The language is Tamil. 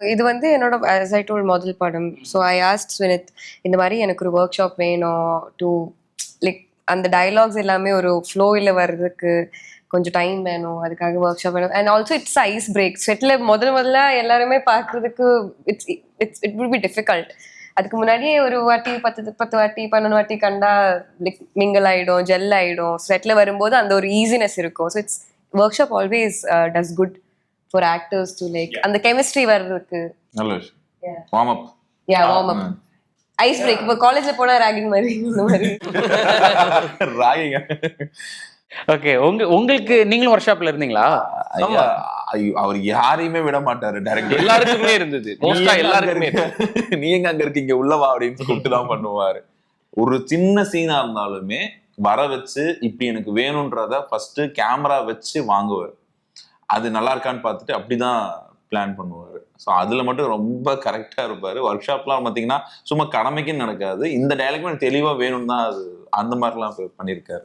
இது வந்து என்னோட as I told முதல் படம். ஸோ ஐ ஆஸ்க்ட் ஸ்வினித், இந்த மாதிரி எனக்கு ஒரு ஒர்க் ஷாப் வேணும் டு லைக் அந்த டயலாக்ஸ் எல்லாமே ஒரு ஃப்ளோவில் வர்றதுக்கு கொஞ்சம் டைம் வேணும், அதுக்காக ஒர்க் ஷாப் வேணும். And also it's ice break. செட்டில் முதல்ல எல்லாருமே பார்க்கறதுக்கு இட் வில் பி டிஃபிகல்ட். அதுக்கு முன்னாடியே ஒரு வாட்டி 10 வாட்டி 12 வாட்டி கண்டா லைக் மிங்கல் ஆகிடும், ஜெல் ஆகிடும். செட்டில் வரும்போது அந்த ஒரு ஈஸினஸ் இருக்கும். So it's workshop always does good for actors to like அந்த கெமிஸ்ட்ரி வர்றதுக்கு. நல்ல விஷயம். Warm up. Yeah, warm up, ice break. இப்போ காலேஜ்ல போனா ராகிங் மாதிரி இந்த மாதிரி ராகிங்க. ஓகே, உங்களுக்கு நீங்களும் ஒர்க் ஷாப்ல இருந்தீங்களா? ஐயா, அவர் யாரையுமே விட மாட்டாரு. டைரக்டர் எல்லாருக்குமே இருந்தது, மோஸ்டா எல்லாருக்குமே. நீ எங்க அங்க இருக்கீங்க, உள்ளவா அப்படின்னு கூப்பிட்டு தான் பண்ணுவாரு. ஒரு சின்ன சீனா இருந்தாலுமே வர வச்சு இப்படி எனக்கு வேணும்ன்றத ஃபர்ஸ்ட் கேமரா வச்சு வாங்குவார். அது நல்லா இருக்கான்னு பார்த்துட்டு அப்படிதான் பிளான் பண்ணுவாரு. ஸோ அதுல மட்டும் ரொம்ப கரெக்டா இருப்பாரு. ஒர்க் ஷாப்லாம் பார்த்தீங்கன்னா சும்மா கடமைக்குன்னு நடக்காது. இந்த டைலாக் எனக்கு தெளிவா வேணும்னு தான் அது அந்த மாதிரிலாம் பண்ணியிருக்காரு.